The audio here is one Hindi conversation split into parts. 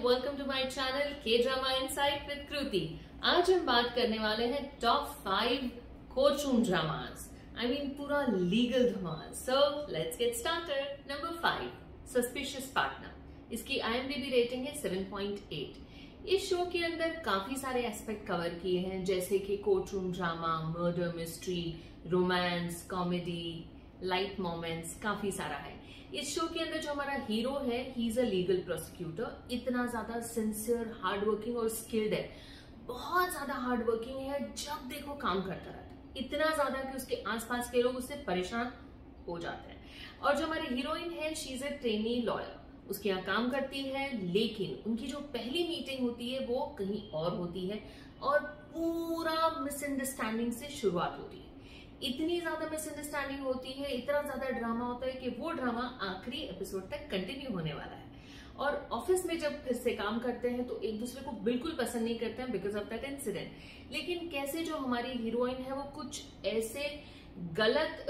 वेलकम टू माय चैनल के ड्रामा इनसाइट विद कृति। आज हम बात करने वाले हैं टॉप 5 कोर्टरूम ड्रामास। पूरा legal Dhamaal. So let's get started. Number 5, suspicious partner. इसकी IMDb रेटिंग है 7.8। इस शो के अंदर काफी सारे एस्पेक्ट कवर किए हैं, जैसे कि courtroom drama, murder mystery, romance, comedy, light moments, काफी सारा है। इस शो के अंदर जो हमारा हीरो है, he is a legal prosecutor. इतना ज्यादा सिंसियर, हार्ड वर्किंग और स्किल्ड है। बहुत ज्यादा हार्ड वर्किंग है, जब देखो काम करता रहता है। इतना ज्यादा कि उसके आसपास के लोग उससे परेशान हो जाते हैं। और जो हमारी हीरोइन है, she is a trainee lawyer. उसके यहाँ काम करती है, लेकिन उनकी जो पहली मीटिंग होती है वो कहीं और होती है और पूरा मिसअंडरस्टैंडिंग से शुरुआत होती है। इतनी ज्यादा मिसअंडरस्टैंडिंग होती है, इतना ज्यादा ड्रामा होता है कि वो ड्रामा आखिरी एपिसोड तक कंटिन्यू होने वाला है। और ऑफिस में जब फिर से काम करते हैं तो एक दूसरे को बिल्कुल पसंद नहीं करते हैं बिकॉज ऑफ दैट इंसिडेंट। लेकिन कैसे जो हमारी हीरोइन है वो कुछ ऐसे गलत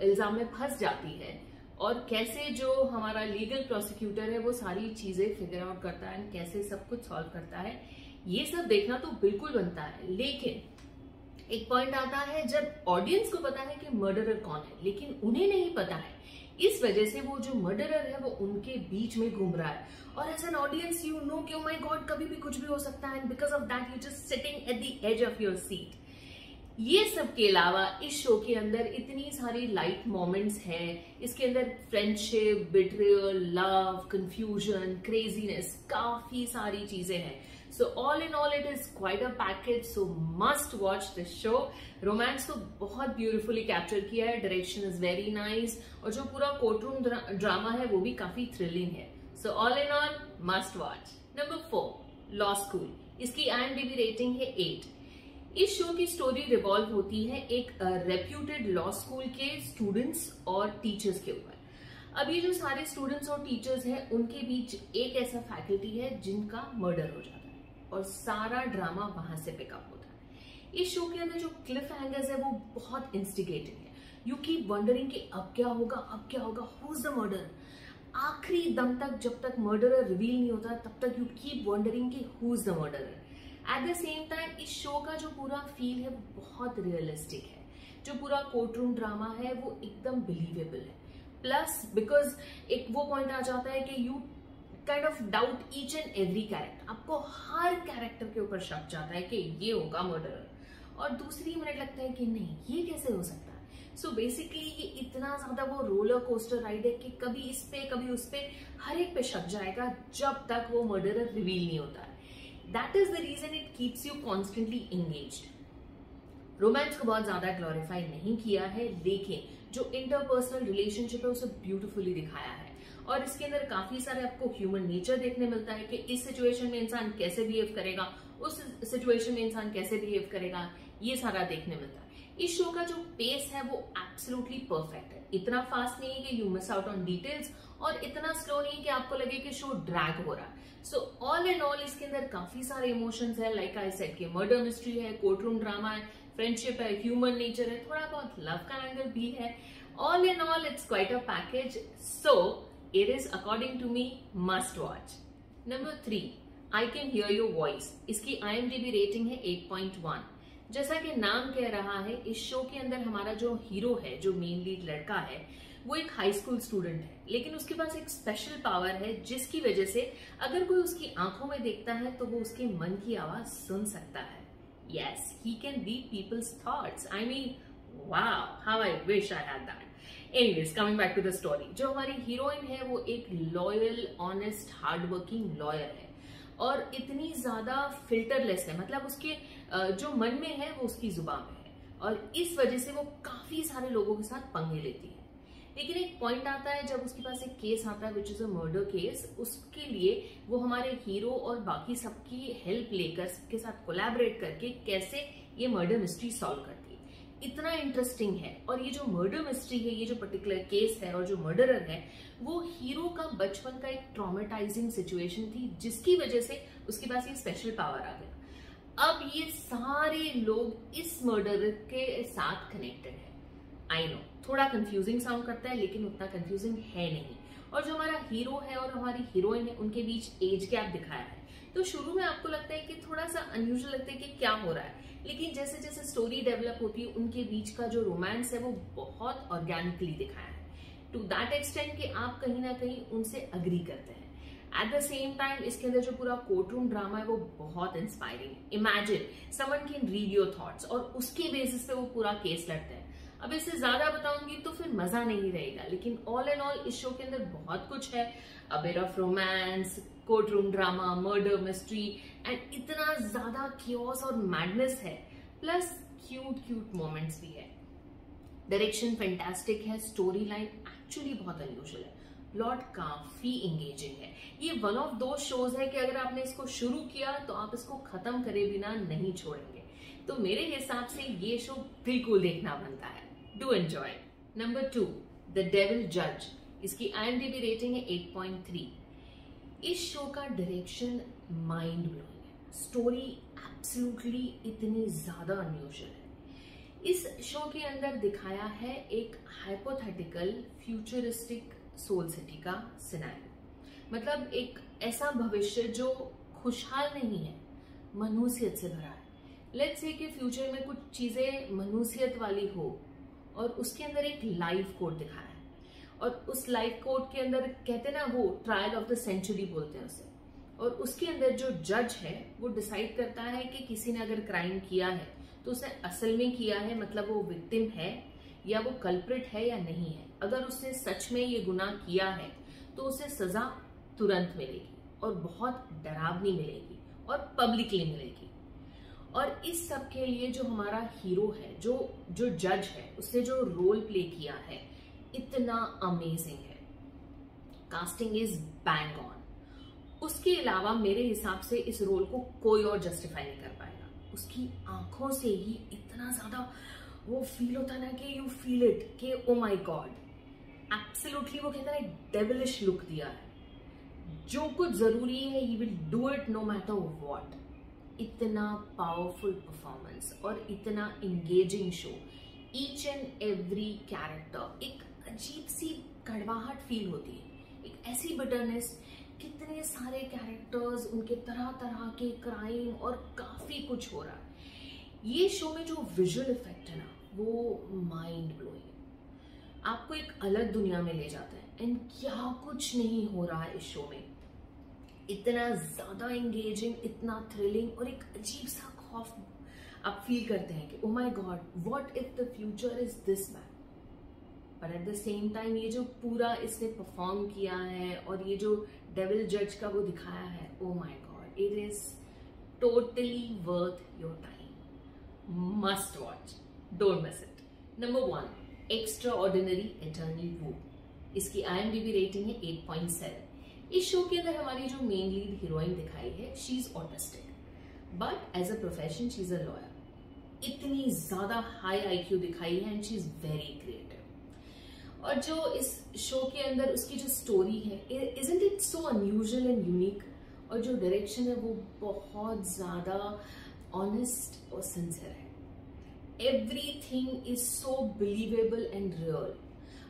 इल्जाम में फंस जाती है और कैसे जो हमारा लीगल प्रोसिक्यूटर है वो सारी चीजें फिगर आउट करता है, कैसे सब कुछ सॉल्व करता है, ये सब देखना तो बिल्कुल बनता है। लेकिन एक पॉइंट आता है जब ऑडियंस को पता है कि मर्डरर कौन है, लेकिन उन्हें नहीं पता है। इस वजह से वो जो मर्डरर है वो उनके बीच में घूम रहा है और as an audience you know कि ओह माय गॉड, कभी भी कुछ भी हो सकता है, and because of that you just sitting at the edge of your seat. ये सब के अलावा इस शो के अंदर इतनी सारी लाइट मोमेंट्स हैं। इसके अंदर friendship, betrayal, love, confusion, craziness, काफी सारी चीजें हैं। So all in all it is quite a package, so must watch this show. Romance तो बहुत ब्यूटीफुली कैप्चर किया है, डायरेक्शन इज वेरी नाइस और जो पूरा कोर्टरूम ड्रामा है वो भी काफी थ्रिलिंग है। So all in all must watch. Number 4, law school. इसकी IMDb रेटिंग है 8। इस शो की स्टोरी रिवॉल्व होती है एक रेप्यूटेड लॉ स्कूल के स्टूडेंट्स और टीचर्स के ऊपर। अब ये जो सारे स्टूडेंट्स और टीचर्स हैं उनके बीच एक ऐसा फैकल्टी है जिनका मर्डर हो जाता है और सारा ड्रामा वहां से पिकअप होता है। इस शो के अंदर जो क्लिफ हैंगर्स है वो बहुत इंस्टिगेटिंग है। यू कीप वंडरिंग कि अब क्या होगा, अब क्या होगा, हु इज द मर्डर। आखिरी दम तक जब तक मर्डरर रिवील नहीं होता तब तक यू कीप वंडरिंग कि who is the murderer. At the same time इस शो का जो पूरा फील है वो बहुत रियलिस्टिक है। जो पूरा कोर्टरूम ड्रामा है वो एकदम बिलीवेबल है। प्लस बिकॉज एक वो पॉइंट आ जाता है कि you kind of doubt each and every character. आपको हर कैरेक्टर के ऊपर शक जाता है कि ये होगा मर्डरर, और दूसरी मिनट लगता है कि नहीं, ये कैसे हो सकता है। सो बेसिकली ये इतना ज्यादा वो रोलर कोस्टर राइड है कि कभी इस पे कभी उस पे, हर एक पे शक जाएगा जब तक वो मर्डरर रिवील नहीं होता है। That is the reason it keeps you constantly engaged. Romance को बहुत ज्यादा ग्लोरीफाई नहीं किया है, लेकिन जो इंटरपर्सनल रिलेशनशिप है उसे ब्यूटिफुली दिखाया है। और इसके अंदर काफी सारे आपको ह्यूमन नेचर देखने मिलता है कि इस सिचुएशन में इंसान कैसे बिहेव करेगा, उस सिचुएशन में इंसान कैसे बिहेव करेगा, ये सारा देखने मिलता है। इस शो का जो पेस है वो एब्सोल्युटली परफेक्ट है। इतना फास्ट नहीं है कि you miss out on details और इतना स्लो नहीं है कि आपको लगे कि शो ड्रैग हो रहा है। सो ऑल एंड ऑल इसके अंदर काफी सारे इमोशंस है। लाइक आई सेड कि मर्डर मिस्ट्री है, कोर्टरूम ड्रामा है, फ्रेंडशिप है, ह्यूमन नेचर है, थोड़ा बहुत लव का एंगल भी है। All in all it's quite a package, so it is according to me must watch. Number 3, I Can Hear Your Voice. इसकी IMDb रेटिंग है 8.1। जैसा कि नाम कह रहा है, इस शो के अंदर हमारा जो हीरो है, जो मेन लीड लड़का है, वो एक हाई स्कूल स्टूडेंट है, लेकिन उसके पास एक स्पेशल पावर है जिसकी वजह से अगर कोई उसकी आंखों में देखता है तो वो उसके मन की आवाज सुन सकता है। Yes, he can read people's thoughts. Wow, how I wish I had that. Anyways, coming back to the story. जो हमारी हीरोइन है वो एक loyal, honest, hard working lawyer है और इतनी ज्यादा फिल्टरलेस है। मतलब उसके जो मन में है वो उसकी जुबान में है और इस वजह से वो काफी सारे लोगों के साथ पंगे लेती है। लेकिन एक पॉइंट आता है जब उसके पास एक केस आता है which is a murder case. उसके लिए वो हमारे हीरो और बाकी सबकी हेल्प लेकर, सबके साथ कोलैबोरेट करके कैसे ये मर्डर मिस्ट्री सॉल्व करती है। इतना इंटरेस्टिंग है। और ये जो मर्डर मिस्ट्री है, ये जो पर्टिकुलर केस है और जो मर्डरर है, वो हीरो का बचपन का एक ट्रॉमेटाइजिंग सिचुएशन थी जिसकी वजह से उसके पास ये स्पेशल पावर आ गया। अब ये सारे लोग इस मर्डरर के साथ कनेक्टेड है। आई नो थोड़ा कंफ्यूजिंग साउंड करता है, लेकिन उतना कंफ्यूजिंग है नहीं। और जो हमारा हीरो है और हमारी हीरोइन है उनके बीच एज गैप दिखाया है। तो शुरू में आपको लगता है कि थोड़ा सा अनयूजुअल लगता है कि क्या हो रहा है, लेकिन जैसे जैसे स्टोरी डेवलप होती है उनके बीच का जो रोमांस है वो बहुत ऑर्गेनिकली दिखाया है, टू दैट एक्सटेंट कि आप कहीं ना कहीं उनसे अग्री करते हैं। एट द सेम टाइम इसके अंदर जो पूरा कोर्ट रूम ड्रामा है वो बहुत इंस्पायरिंग है। Imagine someone can read your thoughts और उसके बेसिस पे वो पूरा केस लड़ते हैं। अब इससे ज्यादा बताऊंगी तो फिर मजा नहीं रहेगा, लेकिन ऑल एंड ऑल इस शो के अंदर बहुत कुछ है। A bit of romance, court room drama, murder mystery and इतना ज्यादा कियोस और मैडनेस है, प्लस क्यूट क्यूट मोमेंट्स भी है। डायरेक्शन फैंटास्टिक है, स्टोरी लाइन एक्चुअली बहुत अनयूजुअल है, प्लॉट काफी एंगेजिंग है। ये वन ऑफ दो शोज है कि अगर आपने इसको शुरू किया तो आप इसको खत्म करे बिना नहीं छोड़ेंगे। तो मेरे हिसाब से ये शो बिल्कुल देखना बनता है। Do enjoy. Number 2, the devil जज। इसकी IMDb रेटिंग है 8.3। इस शो का डायरेक्शन माइंड ब्लोइंग है, स्टोरी एब्सोल्युटली इतनी ज्यादा अनयूजुअल है। इस शो के अंदर दिखाया है एक हाइपोथेटिकल फ्यूचरिस्टिक सोल सिटी का सिनेरियो, मतलब एक ऐसा भविष्य जो खुशहाल नहीं है, मनुष्यत से भरा है। लेट्स से कि फ्यूचर में कुछ चीजें मनुष्यत वाली हो और उसके अंदर एक लाइफ कोड दिखाया है, और उस लाइफ कोड के अंदर कहते ना वो ट्रायल ऑफ द सेंचुरी बोलते हैं उसे, और उसके अंदर जो जज है वो डिसाइड करता है कि किसी ने अगर क्राइम किया है तो उसने असल में किया है, मतलब वो विक्टिम है या वो कल्प्रिट है या नहीं है। अगर उसने सच में ये गुनाह किया है तो उसे सजा तुरंत मिलेगी और बहुत डरावनी मिलेगी और पब्लिकली मिलेगी। और इस सब के लिए जो हमारा हीरो है, जो जज है, उसने जो रोल प्ले किया है इतना अमेजिंग है। Casting is bang on. उसके अलावा मेरे हिसाब से इस रोल को कोई और जस्टिफाई नहीं कर पाएगा। उसकी आंखों से ही इतना ज्यादा वो फील होता ना कि यू फील इट कि ओ माय गॉड, एब्सोल्युटली वो कहता है डेविलिश लुक दिया है। जो कुछ जरूरी है ही will do it no matter what. इतना पावरफुल परफॉर्मेंस और इतना engaging show. Each and every character एक अजीब सी कड़वाहट फील होती है, एक ऐसी बिटरनेस। कितने सारे कैरेक्टर्स, उनके तरह तरह के क्राइम और काफी कुछ हो रहा है। ये शो में जो विजुअल इफेक्ट है ना वो माइंड ब्लोइंग, आपको एक अलग दुनिया में ले जाता है। एंड क्या कुछ नहीं हो रहा है इस शो में, इतना ज्यादा एंगेजिंग, इतना थ्रिलिंग, और एक अजीब सा खौफ आप फील करते हैं कि ओ my God, what if the future is this bad. पर एट द सेम टाइम ये जो पूरा इसने परफॉर्म किया है और ये जो डेविल जज का वो दिखाया है, oh my god, it is totally worth your time. Must watch, don't miss it. Number 1, Extraordinary Attorney Woo. इसकी IMDb रेटिंग है 8.7। इस शो के अंदर हमारी जो मेन लीड हीरोइन दिखाई है, she is autistic, but as a profession she is a lawyer. इतनी ज्यादा हाई IQ दिखाई है and she is very creative. और जो इस शो के अंदर उसकी जो स्टोरी है, isn't it so unusual and unique, और जो डायरेक्शन है वो बहुत ज्यादा ऑनेस्ट और सिंसियर है। Everything is so believable and real,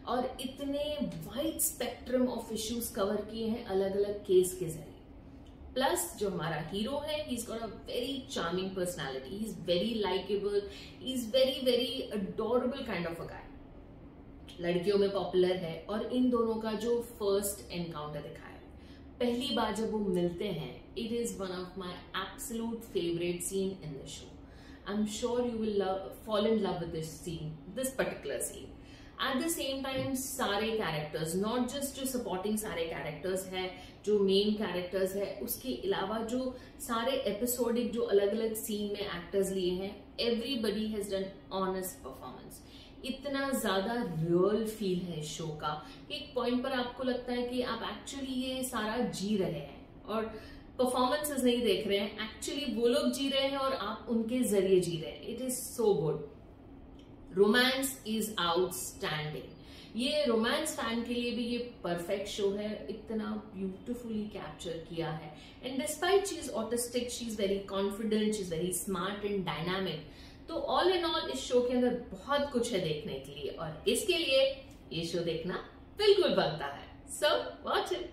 और इतने wide spectrum of issues cover किए हैं अलग अलग केस के जरिए। प्लस जो हमारा हीरो है, he is got a very charming personality, he is very likeable, he is very very adorable kind of a guy. लड़कियों में पॉपुलर है, और इन दोनों का जो फर्स्ट एनकाउंटर दिखाया है, पहली बार जब वो मिलते हैं, it is one of my absolute favourite seen in the show. I am sure you will fall in love with this scene, this particular scene. At the same time सारे कैरेक्टर्स, नॉट जस्ट जो सपोर्टिंग सारे कैरेक्टर्स है, जो मेन कैरेक्टर्स है, उसके अलावा जो सारे एपिसोडिक जो अलग अलग सीन में एक्टर्स लिए हैं, everybody has done honest performance. इतना ज्यादा रियल फील है इस शो का, एक पॉइंट पर आपको लगता है कि आप एक्चुअली ये सारा जी रहे हैं और परफॉर्मेंसेस नहीं देख रहे हैं, एक्चुअली वो लोग जी रहे हैं और आप उनके जरिए जी रहे हैं। It is so good. Romance is outstanding. ये रोमांस फैन के लिए भी ये परफेक्ट शो है, इतना ब्यूटिफुली कैप्चर किया है। And despite she is autistic, she is very confident, she is very smart and dynamic. तो ऑल इन ऑल इस शो के अंदर बहुत कुछ है देखने के लिए, और इसके लिए ये शो देखना बिल्कुल बनता है। So watch it.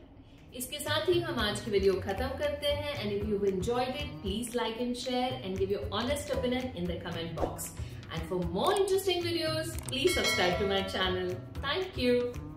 इसके साथ ही हम आज की वीडियो खत्म करते हैं and if you've enjoyed it, please like and share and give your honest opinion in the comment box. And for more interesting videos, please subscribe to my channel. Thank you.